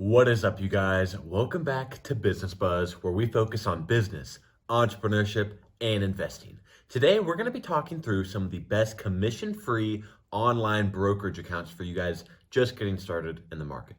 What is up, you guys? Welcome back to Business Buzz, where we focus on business, entrepreneurship, and investing. Today, we're going to be talking through some of the best commission-free online brokerage accounts for you guys just getting started in the market.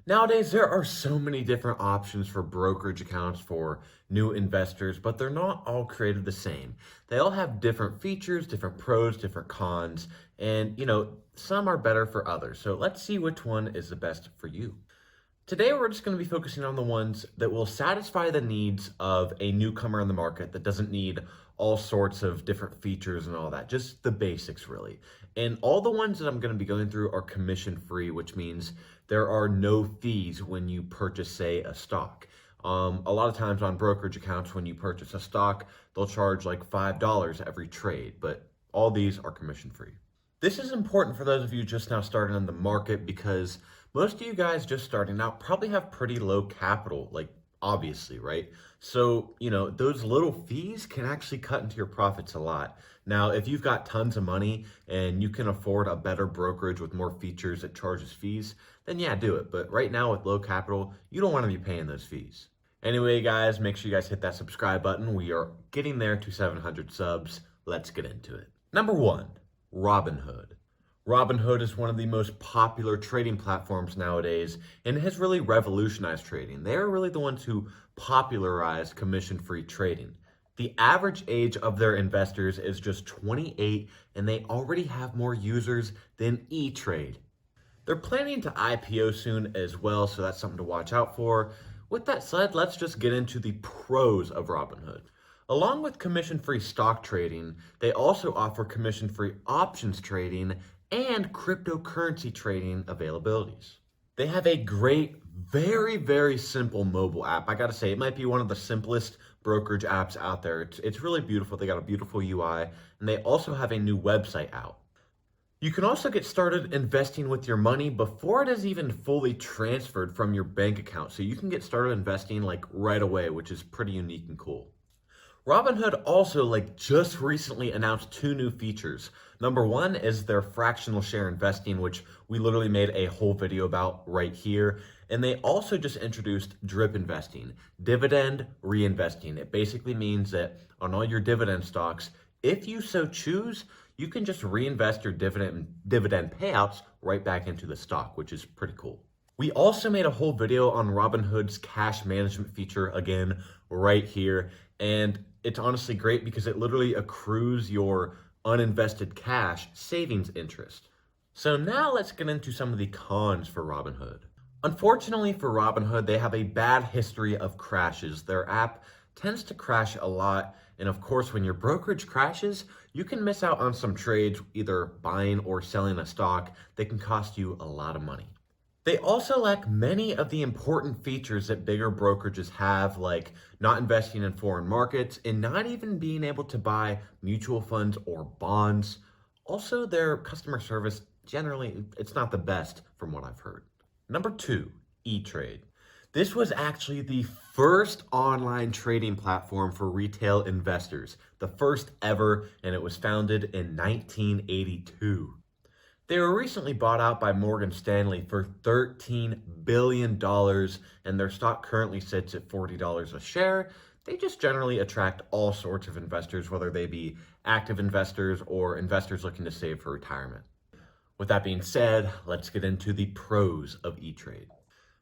Nowadays, there are so many different options for brokerage accounts for new investors, but they're not all created the same. They all have different features, different pros, different cons, and some are better for others. So let's see which one is the best for you. Today, we're just going to be focusing on the ones that will satisfy the needs of a newcomer in the market that doesn't need all sorts of different features and all that, just the basics really. And all the ones that I'm going to be going through are commission free, which means there are no fees when you purchase, say, a stock. A lot of times on brokerage accounts, when you purchase a stock, they'll charge like $5 every trade, but all these are commission free. This is important for those of you just now starting in the market because most of you guys just starting out probably have pretty low capital, like obviously, right? So, those little fees can actually cut into your profits a lot. Now, if you've got tons of money and you can afford a better brokerage with more features that charges fees, then yeah, do it. But right now with low capital, you don't want to be paying those fees. Anyway, guys, make sure you guys hit that subscribe button. We are getting there to 700 subs. Let's get into it. Number one, Robinhood. Robinhood is one of the most popular trading platforms nowadays and has really revolutionized trading. They are really the ones who popularized commission-free trading. The average age of their investors is just 28, and they already have more users than ETrade. They're planning to IPO soon as well, so that's something to watch out for. With that said, let's just get into the pros of Robinhood. Along with commission-free stock trading, they also offer commission-free options trading and cryptocurrency trading availabilities. They have a great, very, very simple mobile app. I gotta say, it might be one of the simplest brokerage apps out there. It's really beautiful. They got a beautiful UI, and they also have a new website out. You can also get started investing with your money before it is even fully transferred from your bank account. So you can get started investing like right away, which is pretty unique and cool. Robinhood also just recently announced two new features. Number one is their fractional share investing, which we literally made a whole video about right here. And they also just introduced drip investing, dividend reinvesting. It basically means that on all your dividend stocks, if you so choose, you can just reinvest your dividend payouts right back into the stock, which is pretty cool. We also made a whole video on Robinhood's cash management feature, again, right here. And it's honestly great because it literally accrues your uninvested cash savings interest. So now let's get into some of the cons for Robinhood. Unfortunately for Robinhood, they have a bad history of crashes. Their app tends to crash a lot. And of course, when your brokerage crashes, you can miss out on some trades, either buying or selling a stock that can cost you a lot of money. They also lack many of the important features that bigger brokerages have, like not investing in foreign markets and not even being able to buy mutual funds or bonds. Also, their customer service, generally, it's not the best from what I've heard. Number two, ETrade. This was actually the first online trading platform for retail investors, the first ever, and it was founded in 1982. They were recently bought out by Morgan Stanley for $13 billion, and their stock currently sits at $40 a share. They just generally attract all sorts of investors, whether they be active investors or investors looking to save for retirement. With that being said, let's get into the pros of ETrade.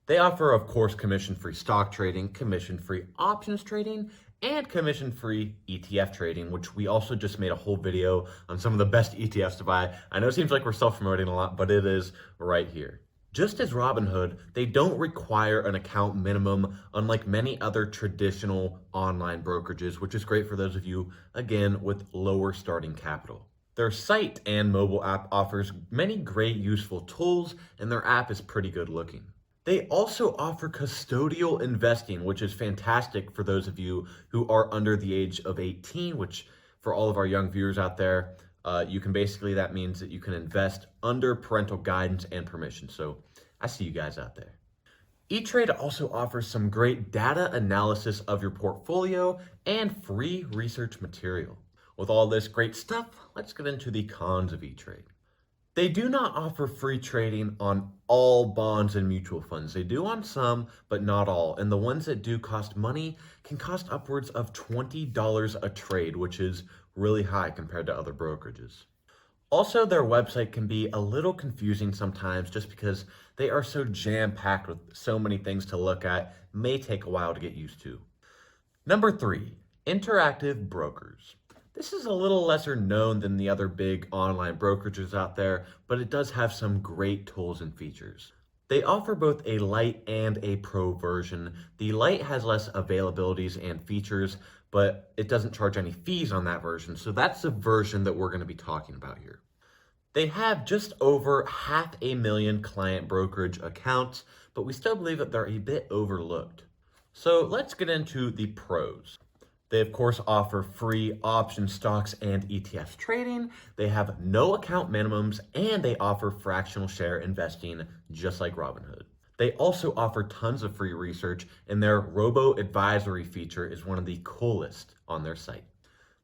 They offer, of course, commission-free stock trading, commission-free options trading, and commission-free ETF trading, which we also just made a whole video on some of the best ETFs to buy. I know it seems like we're self-promoting a lot, but it is right here. Just as Robinhood, they don't require an account minimum, unlike many other traditional online brokerages, which is great for those of you, again, with lower starting capital. Their site and mobile app offers many great useful tools, and their app is pretty good looking. They also offer custodial investing, which is fantastic for those of you who are under the age of 18, which for all of our young viewers out there, that means that you can invest under parental guidance and permission. So I see you guys out there. ETrade also offers some great data analysis of your portfolio and free research material. With all this great stuff, let's get into the cons of ETrade. They do not offer free trading on all bonds and mutual funds. They do on some, but not all. And the ones that do cost money can cost upwards of $20 a trade, which is really high compared to other brokerages. Also, their website can be a little confusing sometimes just because they are so jam-packed with so many things to look at. It may take a while to get used to. Number 3, interactive brokers. This is a little lesser known than the other big online brokerages out there, but it does have some great tools and features. They offer both a light and a pro version. The light has less availabilities and features, but it doesn't charge any fees on that version, so that's the version that we're going to be talking about here. They have just over 500,000 client brokerage accounts, but we still believe that they're a bit overlooked. So let's get into the pros. They, of course, offer free option stocks and ETFs trading. They have no account minimums, and they offer fractional share investing, just like Robinhood. They also offer tons of free research, and their robo-advisory feature is one of the coolest on their site.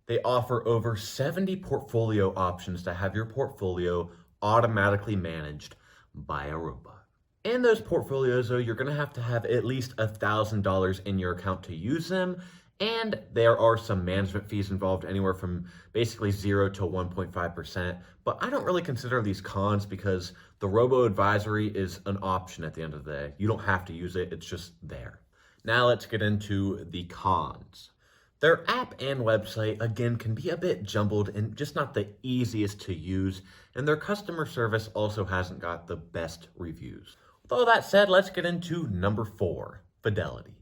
They offer over 70 portfolio options to have your portfolio automatically managed by a robot. In those portfolios, though, you're going to have at least $1,000 in your account to use them. And there are some management fees involved, anywhere from basically 0 to 1.5%. But I don't really consider these cons because the robo-advisory is an option at the end of the day. You don't have to use it, it's just there. Now let's get into the cons. Their app and website, again, can be a bit jumbled and just not the easiest to use. And their customer service also hasn't got the best reviews. With all that said, let's get into number 4, Fidelity.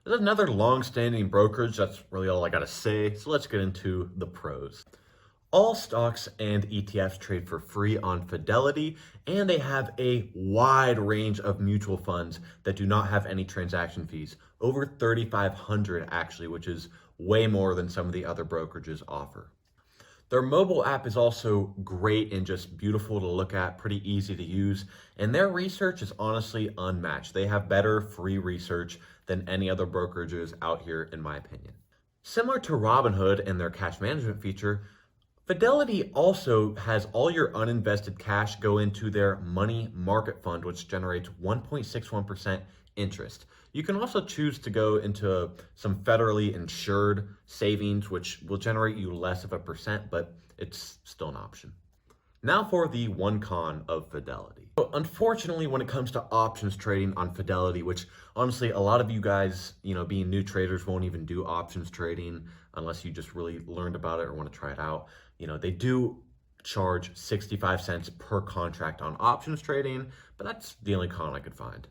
This is another long-standing brokerage. That's really all I gotta say. So let's get into the pros. All stocks and ETFs trade for free on Fidelity, and they have a wide range of mutual funds that do not have any transaction fees. Over 3,500 actually, which is way more than some of the other brokerages offer. Their mobile app is also great and just beautiful to look at, pretty easy to use, and their research is honestly unmatched. They have better free research than any other brokerages out here, in my opinion. Similar to Robinhood and their cash management feature, Fidelity also has all your uninvested cash go into their money market fund, which generates 1.61% interest. You can also choose to go into some federally insured savings, which will generate you less of a percent, but it's still an option. Now for the one con of Fidelity. So unfortunately, when it comes to options trading on Fidelity, which honestly, a lot of you guys, being new traders won't even do options trading unless you just really learned about it or want to try it out. They do charge 65 cents per contract on options trading, but that's the only con I could find.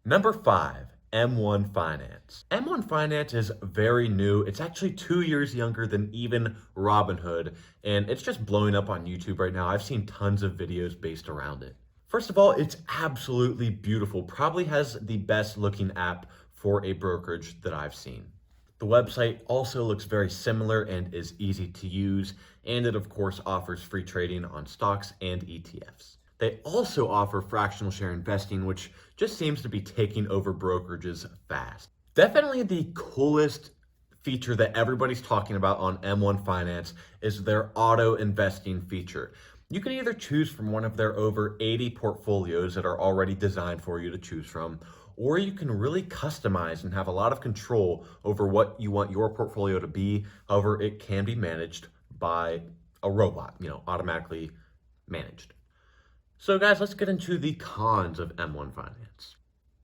Number 5, M1 Finance. M1 Finance is very new. It's actually 2 years younger than even Robinhood, and it's just blowing up on YouTube right now. I've seen tons of videos based around it. First of all, it's absolutely beautiful. Probably has the best looking app for a brokerage that I've seen. The website also looks very similar and is easy to use, and it of course offers free trading on stocks and ETFs. They also offer fractional share investing, which just seems to be taking over brokerages fast. Definitely the coolest feature that everybody's talking about on M1 Finance is their auto investing feature. You can either choose from one of their over 80 portfolios that are already designed for you to choose from, or you can really customize and have a lot of control over what you want your portfolio to be. However, it can be managed by a robot, automatically managed. So guys, let's get into the cons of M1 Finance.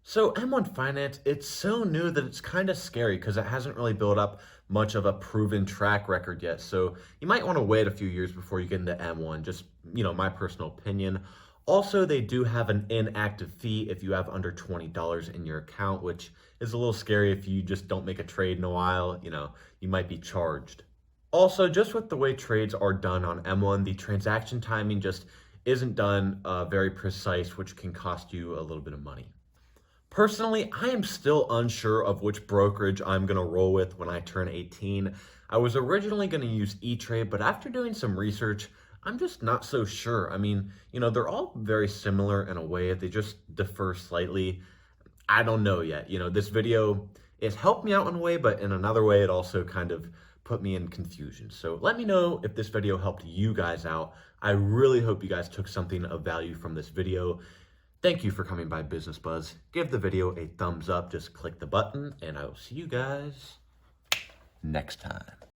So M1 Finance, it's so new that it's kind of scary because it hasn't really built up much of a proven track record yet. So you might want to wait a few years before you get into M1, just, my personal opinion. Also, they do have an inactive fee if you have under $20 in your account, which is a little scary if you just don't make a trade in a while, you might be charged. Also, just with the way trades are done on M1, the transaction timing just isn't done very precise, which can cost you a little bit of money. Personally, I am still unsure of which brokerage I'm going to roll with when I turn 18. I was originally going to use ETrade, but after doing some research, I'm just not so sure. They're all very similar in a way. They just differ slightly. I don't know yet. This video, it helped me out in a way, but in another way, it also kind of put me in confusion. So let me know if this video helped you guys out. I really hope you guys took something of value from this video. Thank you for coming by Business Buzz. Give the video a thumbs up, just click the button, and I will see you guys next time.